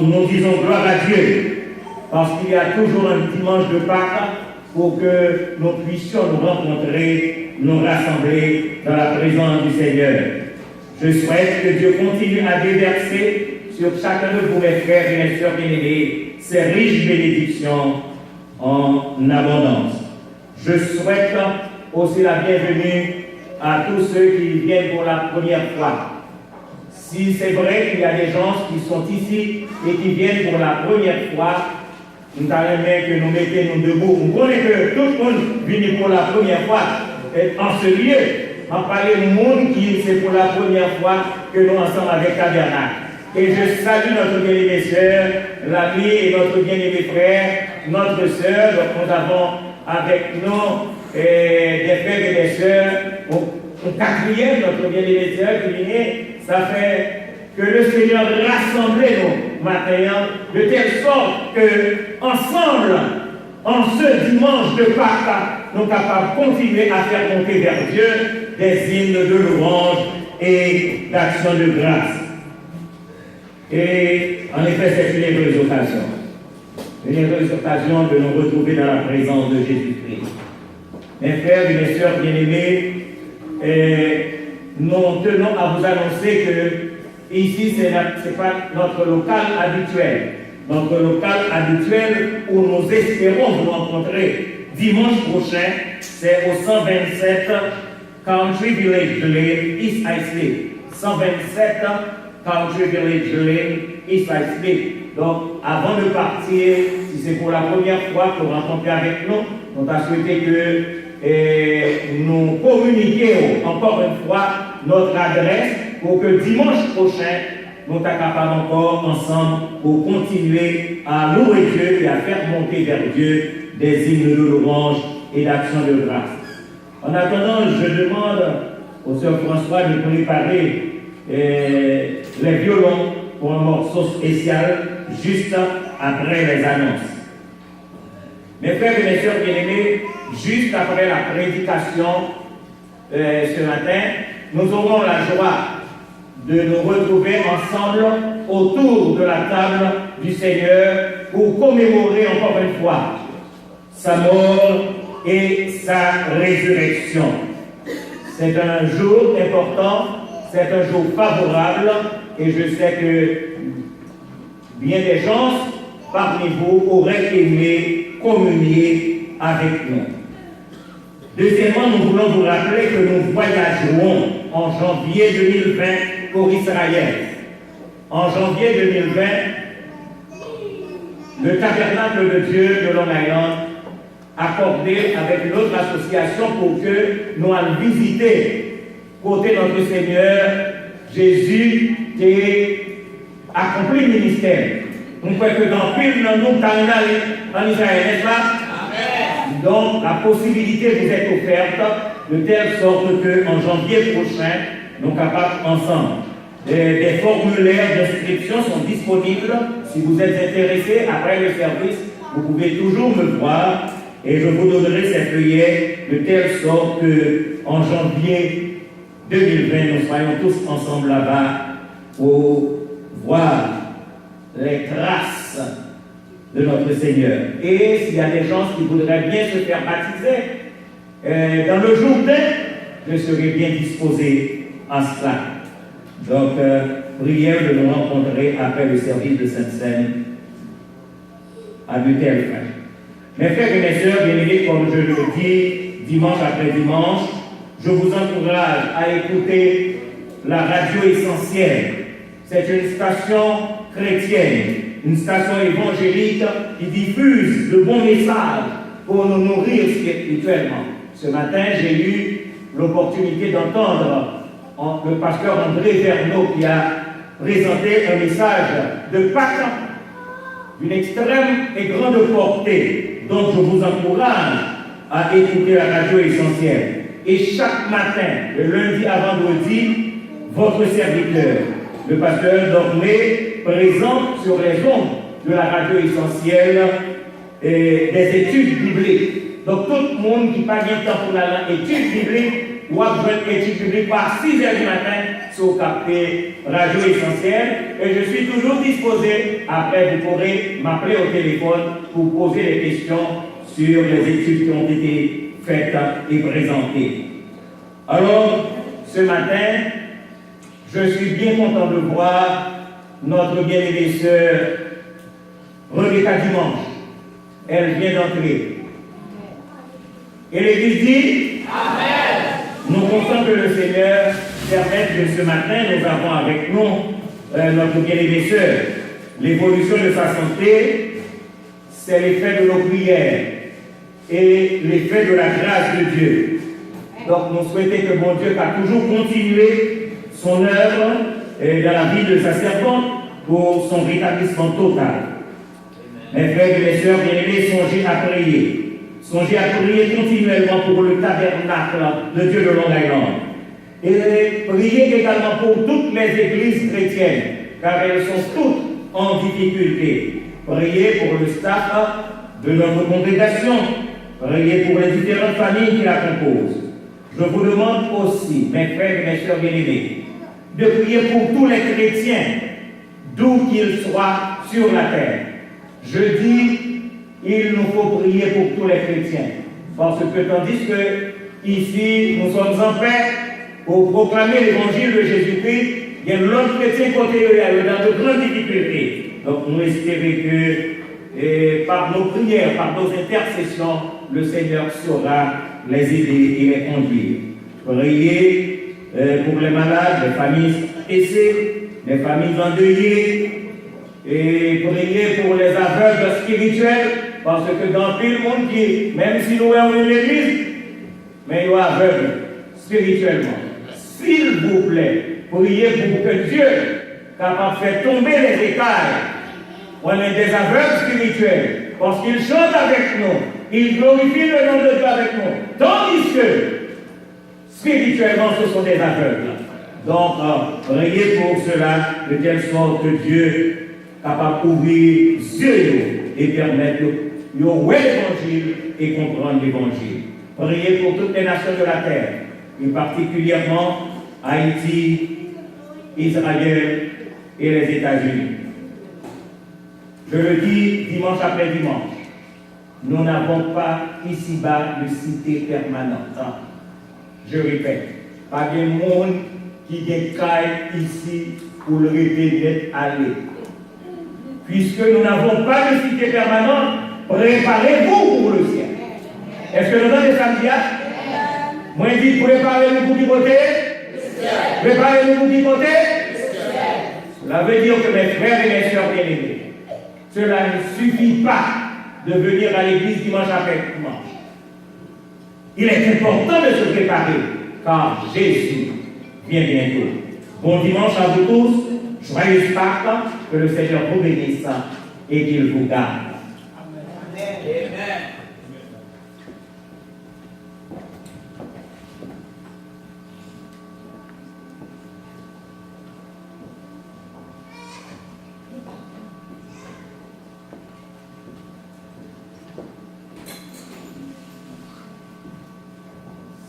Nous disons gloire à Dieu, parce qu'il y a toujours un dimanche de Pâques pour que nous puissions nous rencontrer, nous rassembler dans la présence du Seigneur. Je souhaite que Dieu continue à déverser sur chacun de vous, mes frères et mes sœurs bien-aimés, ces riches bénédictions en abondance. Je souhaite aussi la bienvenue à tous ceux qui viennent pour la première fois. Si c'est vrai qu'il y a des gens qui sont ici et qui viennent pour la première fois, nous allons que nous mettons debout. Nous connaissons que tout le monde vient pour la première fois en ce lieu. On parle du monde qui c'est pour la première fois que nous ensemble avec Tabernacle. Et je salue notre bien-aimé sœur, l'ami et notre bien-aimé frère, notre sœur. Donc nous avons avec nous des frères et des sœurs. Au quatrième, notre bien-aimé sœur qui vient, ça fait que le Seigneur rassemble nous maintenant de telle sorte que ensemble, en ce dimanche de Pâques, nous sommes capables de continuer à faire monter vers Dieu des hymnes de louange et d'action de grâce. Et en effet, c'est une heureuse occasion. Une heureuse occasion de nous retrouver dans la présence de Jésus-Christ. Mes frères et mes sœurs bien-aimés, nous tenons à vous annoncer que ici, ce n'est pas notre local habituel. Notre local habituel où nous espérons vous rencontrer dimanche prochain, c'est au 127 Country Village Lane, East Isley. 127 Country Village Lane, East Isley. Donc, avant de partir, si c'est pour la première fois que vous rencontrez avec nous, on a souhaité que nous communiquions encore une fois notre adresse pour que dimanche prochain, nous soyons capables encore ensemble pour continuer à louer Dieu et à faire monter vers Dieu des hymnes de louange et d'action de grâce. En attendant, je demande au Sœur François de préparer les violons pour un morceau spécial juste après les annonces. Mes frères et mes sœurs bien-aimés, juste après la prédication ce matin, nous aurons la joie de nous retrouver ensemble autour de la table du Seigneur pour commémorer encore une fois sa mort et sa résurrection. C'est un jour important, c'est un jour favorable et je sais que bien des gens parmi vous auraient aimé communier avec nous. Deuxièmement, nous voulons vous rappeler que nous voyagerons en janvier 2020 pour Israël. En janvier 2020, le tabernacle de Dieu de Long Island accordé avec une autre association pour que nous allions visiter côté notre Seigneur Jésus qui a accompli le ministère. Nous croyons que dans pile nous en Israël, n'est-ce pas? Amen. Donc la possibilité vous est offerte de telle sorte qu'en janvier prochain, nous sommes capables ensemble. Des formulaires d'inscription sont disponibles. Si vous êtes intéressé après le service, vous pouvez toujours me voir et je vous donnerai ces feuillets de telle sorte qu'en janvier 2020, nous soyons tous ensemble là-bas pour voir les traces de notre Seigneur. Et s'il y a des gens qui voudraient bien se faire baptiser, dans le Jourdain, je serai bien disposé à cela. Donc, prière de nous rencontrer après le service de Sainte-Seine à Luther. Mes frères et mes sœurs, bien-aimés, comme je le dis dimanche après dimanche, je vous encourage à écouter la radio essentielle. C'est une station chrétienne, une station évangélique qui diffuse de bons messages pour nous nourrir spirituellement. Ce matin, j'ai eu l'opportunité d'entendre le pasteur André Verneau qui a présenté un message de Pâques d'une extrême et grande portée. Donc je vous encourage à écouter la radio essentielle. Et chaque matin, le lundi à vendredi, votre serviteur, le pasteur Dormé, présente sur les ondes de la radio essentielle des études bibliques. Donc tout le monde qui n'a pas bien de temps pour la étude biblique, ou a besoin d'études bibliques par 6 h du matin sur Capté Radio Essentiel. Et je suis toujours disposé, après vous pourrez m'appeler au téléphone pour poser des questions sur les études qui ont été faites et présentées. Alors, ce matin, je suis bien content de voir notre bien-aimée sœur Rebecca Dimanche. Elle vient d'entrer. Et l'Église dit Amen. Nous comptons que le Seigneur permette que ce matin, nous avons avec nous notre bien-aimée sœur. L'évolution de sa santé, c'est l'effet de nos prières et l'effet de la grâce de Dieu. Donc nous souhaitons que mon Dieu a toujours continué son œuvre dans la vie de sa servante pour son rétablissement total. Mes frères et mes sœurs bien-aimés, songez à prier. Songez à prier continuellement pour le tabernacle de Dieu de Long Island. Et priez également pour toutes les églises chrétiennes, car elles sont toutes en difficulté. Priez pour le staff de notre congrégation. Priez pour les différentes familles qui la composent. Je vous demande aussi, mes frères et mes sœurs bien-aimés, de prier pour tous les chrétiens, d'où qu'ils soient sur la terre. Je dis, il nous faut prier pour tous les chrétiens. Parce que tandis que ici, nous sommes en paix pour proclamer l'évangile de Jésus-Christ, il y a l'autre chrétien côté dans de grandes difficultés. Donc nous espérons que par nos prières, par nos intercessions, le Seigneur saura les aider et les conduire. Priez pour les malades, les familles stressées, les familles endeuillées, et priez pour les aveugles spirituels, parce que dans tout le monde qui, même si nous sommes l'église, mais ils sont aveugles spirituellement. S'il vous plaît, priez pour que Dieu capable de faire tomber les écailles. On est des aveugles spirituels, parce qu'ils chantent avec nous, ils glorifient le nom de Dieu avec nous, tandis que spirituellement ce sont des aveugles. Donc, priez pour cela, de telle sorte que Dieu capable d'ouvrir les yeux et permettre de voir l'évangile et comprendre l'évangile. Priez pour toutes les nations de la terre, et particulièrement Haïti, Israël et les États-Unis. Je le dis dimanche après dimanche, nous n'avons pas ici-bas de cité permanente. Je répète, pas de monde qui décaille ici pour le répéter aller. Puisque nous n'avons pas de cité permanente, préparez-vous pour le ciel. Est-ce que nous avons des samedis? Moi, je dis préparez-vous pour qui côté? Préparez-vous pour qui côté? Cela veut dire que mes frères et mes sœurs bien-aimés, cela ne suffit pas de venir à l'église dimanche après dimanche. Il est important de se préparer, car Jésus vient bientôt. Bon dimanche à vous tous. Joyeuse Pâques, que le Seigneur vous bénisse et qu'il vous garde. Amen.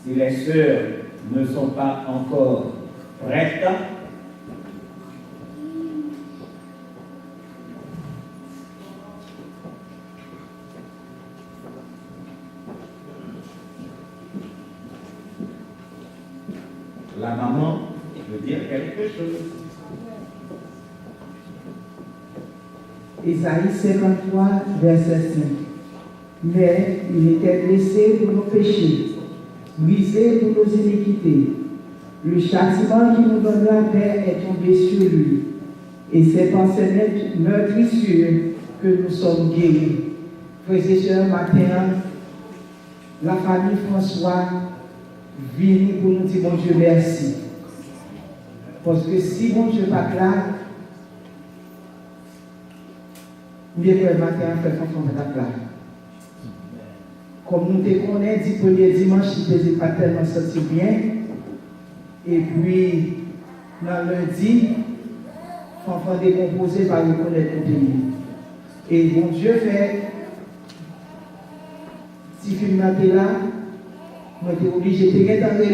Si les sœurs ne sont pas encore prêtes, la maman veut dire quelque chose. Isaïe 53, verset 5. Mais il était blessé pour nos péchés, brisé pour nos iniquités. Le châtiment qui nous donne la paix est tombé sur lui. Et c'est par ses meurtrissures que nous sommes guéris. Frères et sœurs, matin, la famille François vient pour nous dire, bon Dieu, merci. Parce que si bon Dieu pas là, bien que le matin, fait qu'on va là. Comme nous te connaissons, du premier dimanche, il ne faisait pas tellement senti bien. Et puis, dans lundi, l'enfant décomposé va reconnaître le pays. Et bon Dieu fait, si film là, moi j'étais obligé de rentrer,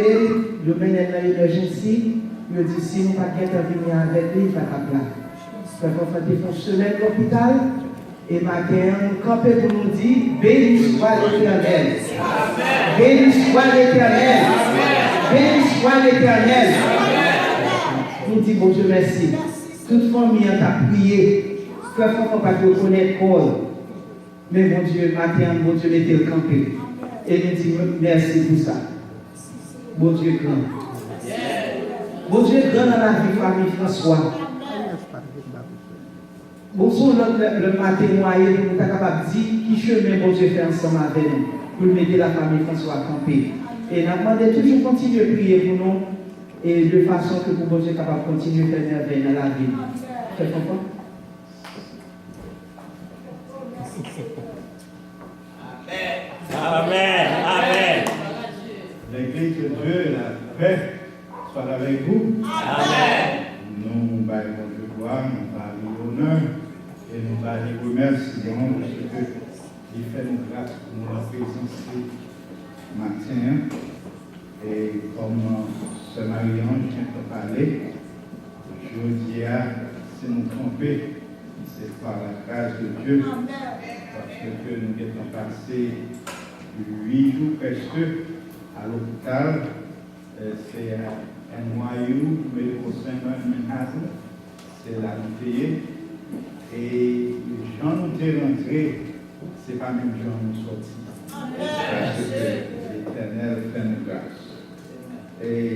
je mène dans l'émergence, Je dis, si nous ne pas venir avec lui, il va pas là. Frère François, il faut semaine à l'hôpital. Et matin, nous camper pour nous dire, béni soit l'Éternel. Béni soit l'Éternel. Béni soit l'Éternel. Nous disons, bon Dieu, merci. Toute famille a prié. Frère François, pas de connaître Paul. Mais mon Dieu, matin, mon Dieu, mettez le campé. Et nous disons, merci pour ça. Bon Dieu grand. Bon Dieu grand dans la vie de famille François. Bonjour, le matin, moyen, nous sommes capables de dire qui chemin bon Dieu fait ensemble avec nous pour mettre la famille François à camper. Et nous demandons toujours continuer à prier pour nous et de façon que pour bon Dieu capable de continuer à faire merveille dans la vie. Tu comprends? Amen. Amen. L'église de Dieu, la paix soit avec vous. Amen. Nous baillons de gloire, nous baillons l'honneur et nous baillons remercions de ce que il fait nous grâce pour nous présenter ce matin. Et comme ce Marie-Ange vient de parler, je dis à si nous tromper, c'est par la grâce de Dieu. Parce que nous avons passé 8 jours presque à l'hôpital. C'est un noyau médico-soignant Manhattan. C'est là nous payons. Et les gens nous sont rentrés, ce n'est pas même les gens nous sortis. Parce que l'Éternel fait une grâce. Et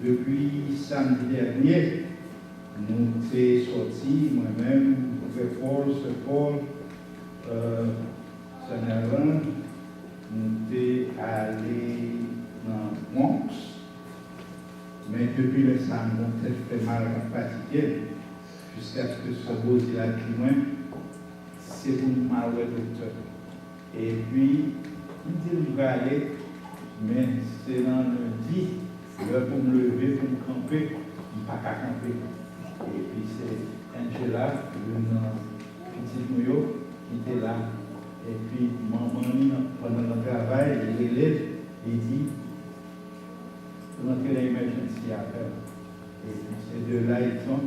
depuis samedi dernier, nous sommes sortis, moi-même, Paul, Saint-Laurent, nous sommes allés dans Bronx. Mais depuis le samedi, on s'est fait mal à fatiguer jusqu'à ce que ce beau dit là plus loin, c'est pour nous mal au docteur. Et puis, il dit je vais aller, mais c'est dans le dit, pour me lever, pour me camper, je ne peux pas camper. Et puis c'est Angela, une petite nouveau, qui était là. Et puis, maman, pendant le travail, il élève, il dit, rentrer dans l'émergency à faire. Et puis ces deux-là, ils sont,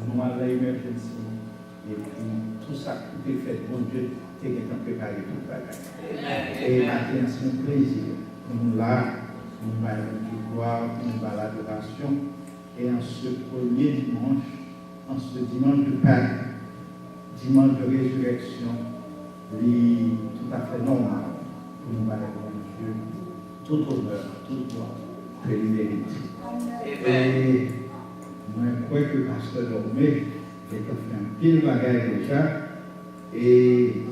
nous allons à l'émergency. Et puis tout ça qui est fait, bon Dieu, et qui est préparé tout le bagage. Et maintenant, c'est un plaisir pour nous là, nous allons du gloire, nous allons l'adoration. Et en ce premier dimanche, en ce dimanche de Pâques, dimanche de résurrection, tout à fait normal pour nous aller voir Dieu. Tout honneur, toute gloire, que lui mérite. Et moi, je crois que le pasteur Dormé, j'ai fait un pile bagaille déjà, et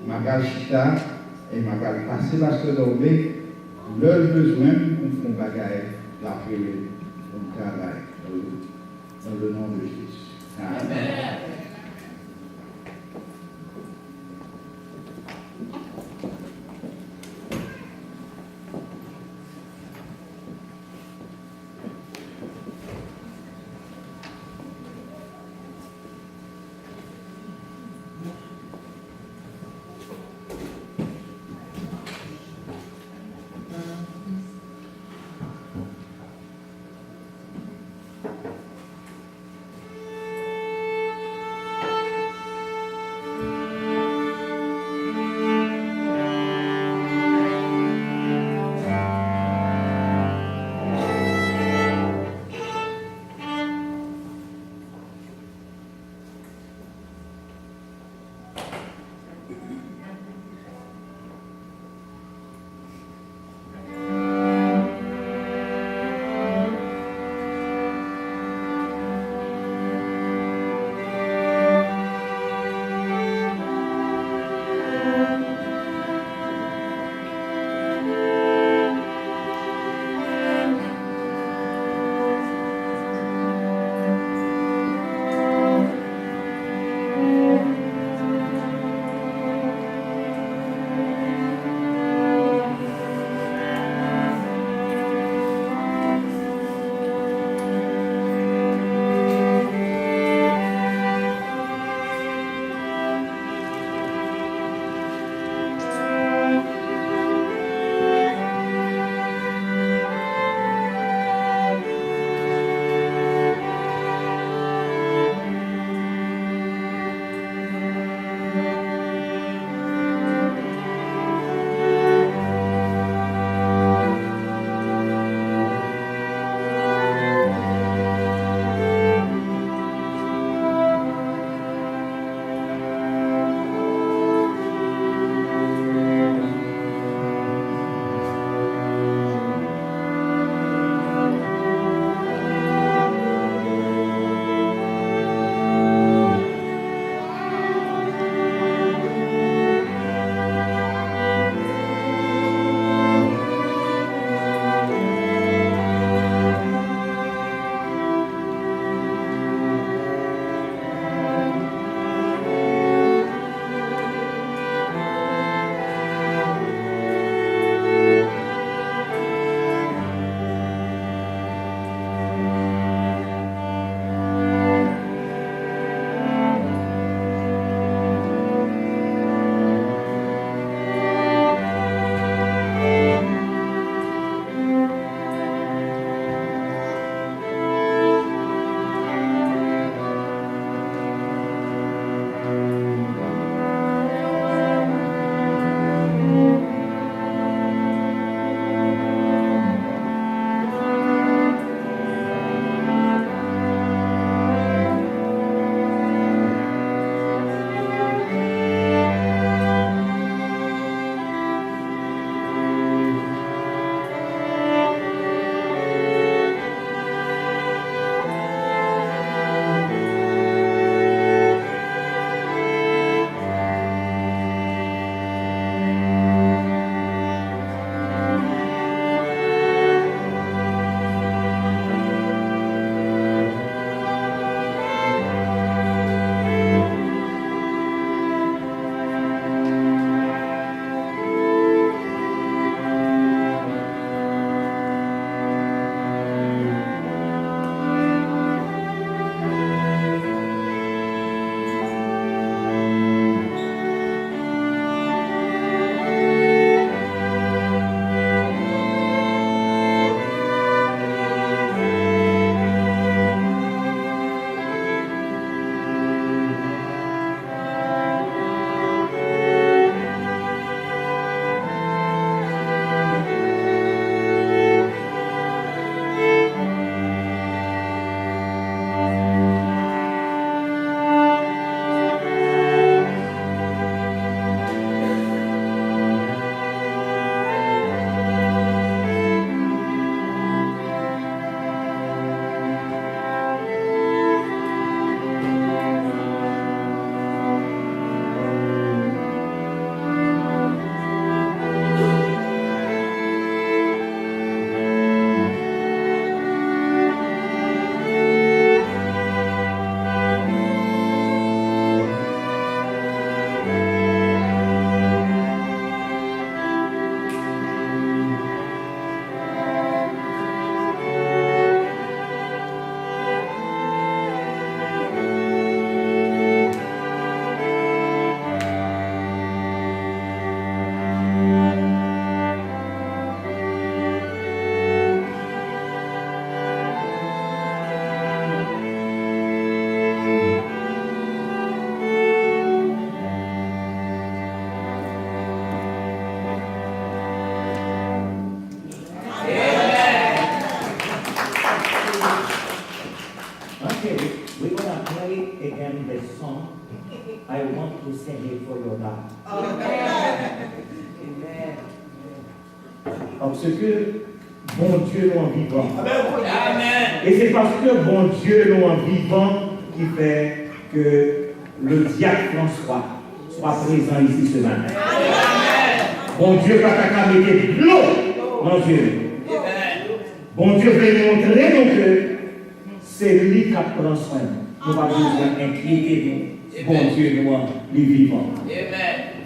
ma chita et ma passer pasteur Dormé, leur besoin pour faire bagaille, la prière, le travail, dans le nom de Jésus. Amen. I want to sing it for your God. Parce que bon Dieu nous en vivant. Et c'est parce que bon Dieu nous en vivant qui fait que le diacre François soit présent ici ce matin. Bon Dieu, pas qu'à mettre de l'eau dans Dieu. Bon Dieu veut nous montrer donc que c'est lui qui prend soin. Nous n'avons pas besoin d'inquiéter nous. Bon Dieu, nous, les vivants. Amen.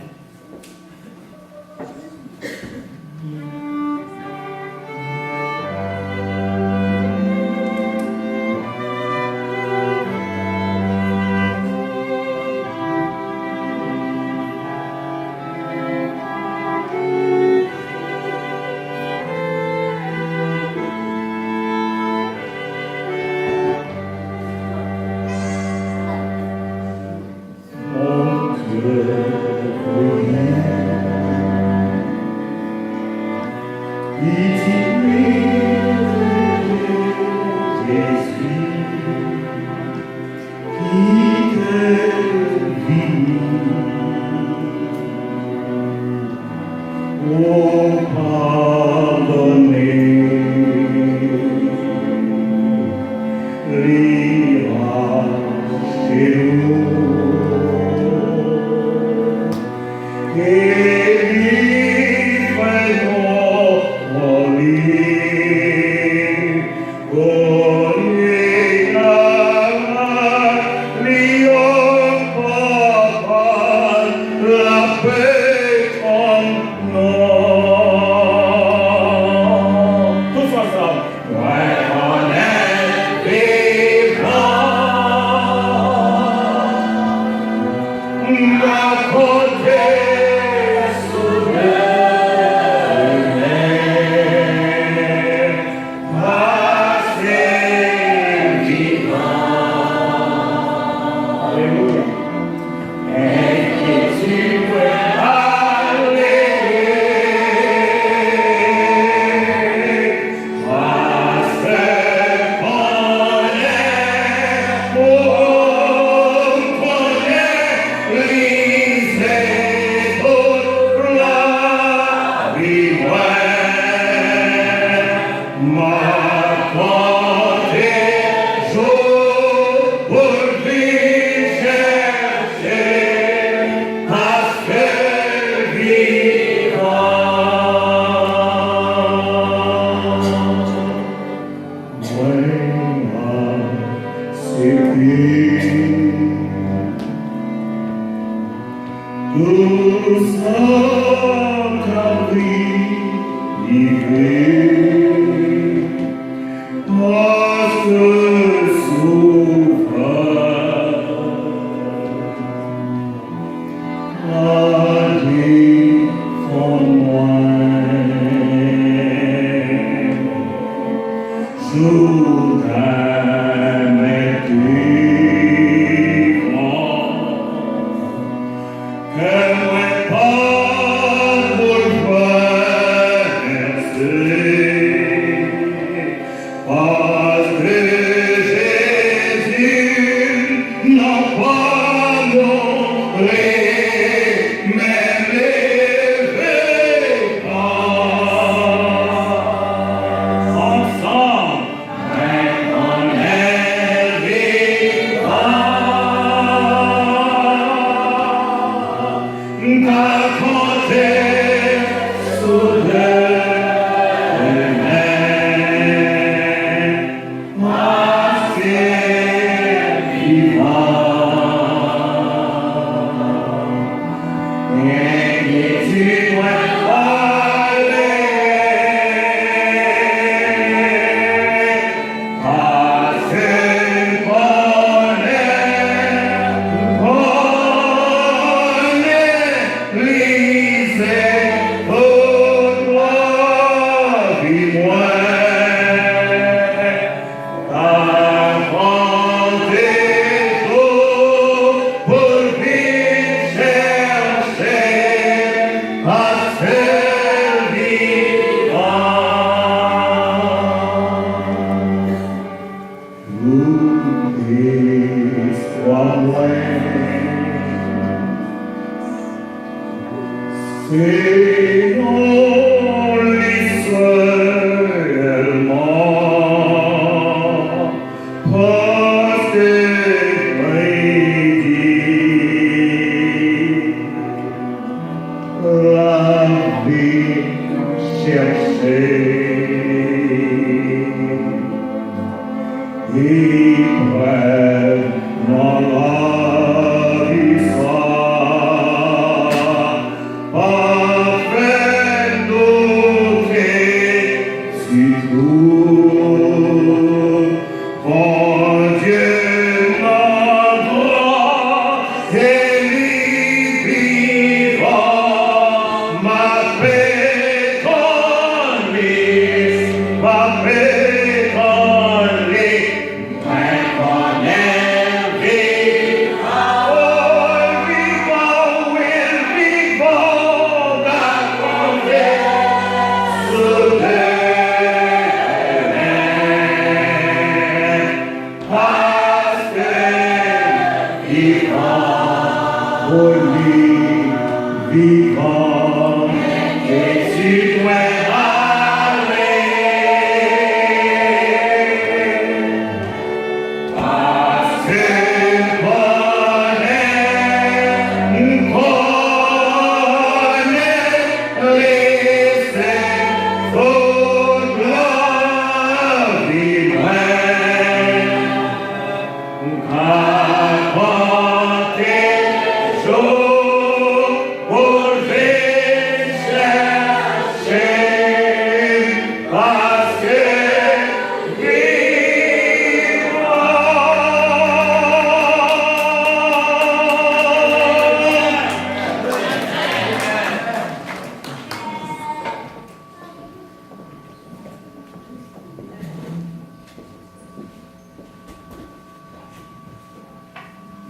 Say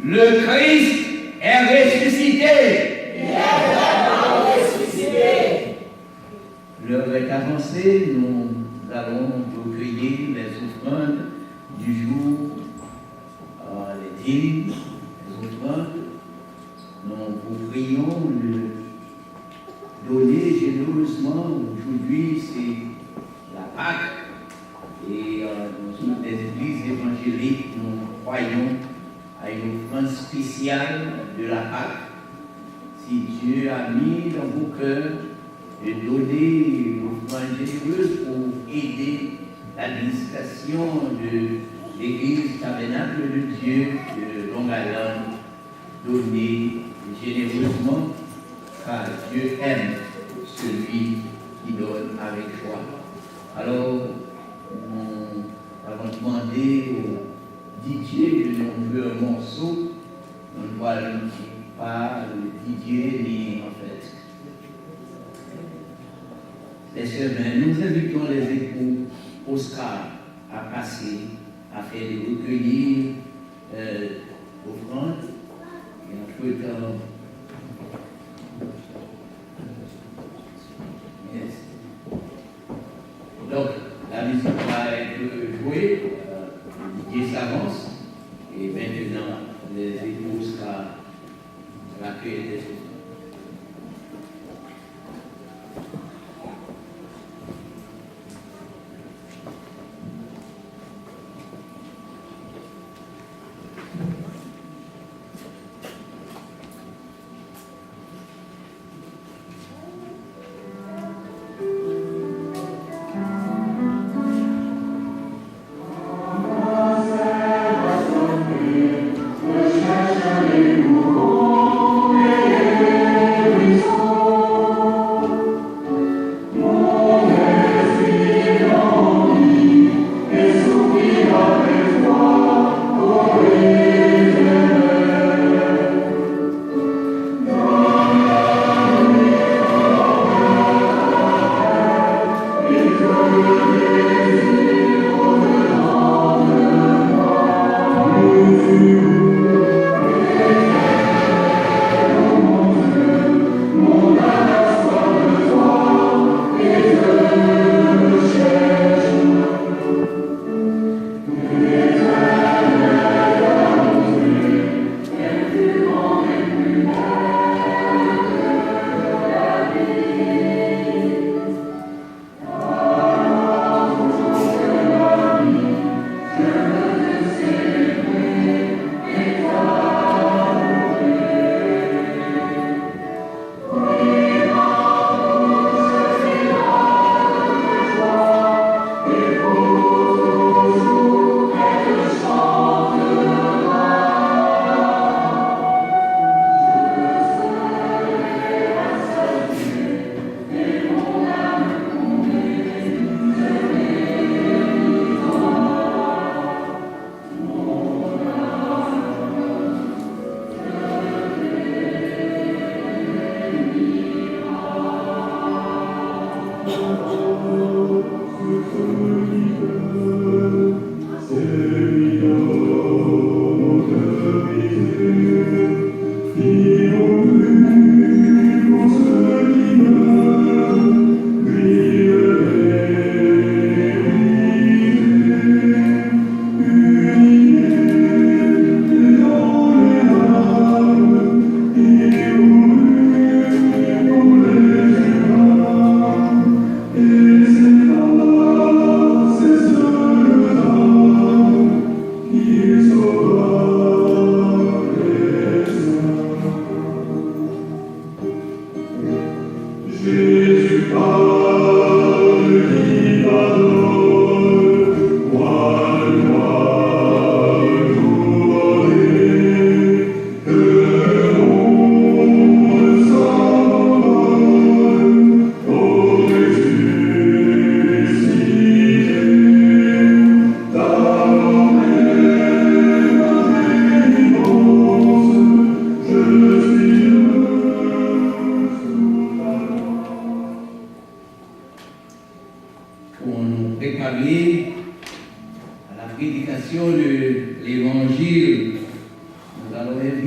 Le Christ est ressuscité. L'heure est avancée, nous allons recueillir les offrandes du jour, les dîmes, les offrandes. Nous vous prions de donner généreusement. Aujourd'hui, c'est la Pâque. Et dans toutes les églises évangéliques, nous croyons à une offrande spéciale de la Pâque. Si Dieu a mis dans vos cœurs de donner une offrande généreuse pour aider l'administration de l'Église Tabernacle de Dieu de Long Island, donnez généreusement, car Dieu aime celui qui donne avec joie. Alors, nous avons demandé au Didier de nous jouer un morceau. On ne voit pas le Didier ni en fait les semaines. Nous invitons les époux Oscar à passer, à faire des recueillir offrandes. Et entre-temps, donc la musique va être jouée. Didier s'avance et maintenant les épouses à l'accueil des autres.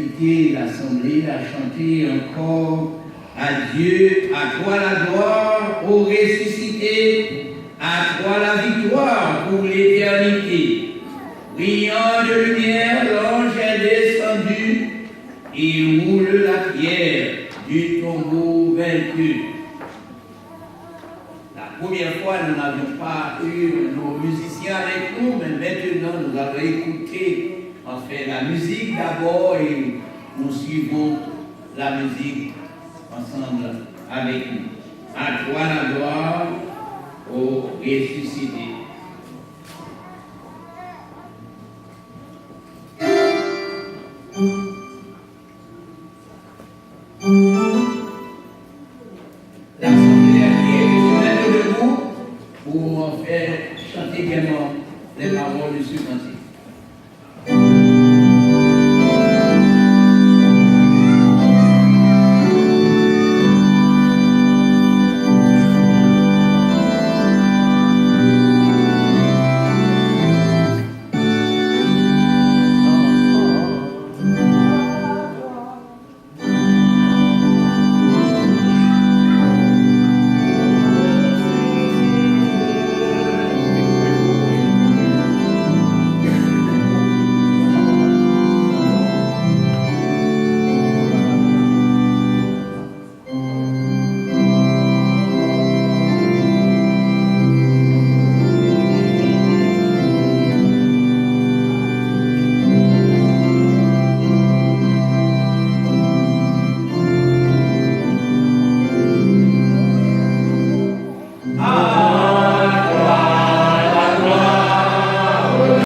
invité l'Assemblée à chanter encore à Dieu, à toi la gloire, ô ressuscité, à toi la victoire pour l'éternité. Brillant de lumière, l'ange est descendu, il roule la pierre du tombeau vaincu. La première fois, nous n'avions pas eu nos musiciens avec nous, mais maintenant nous avons écouté la musique d'abord et nous suivons la musique ensemble avec nous. À toi la gloire, ô ressuscité. Thank you.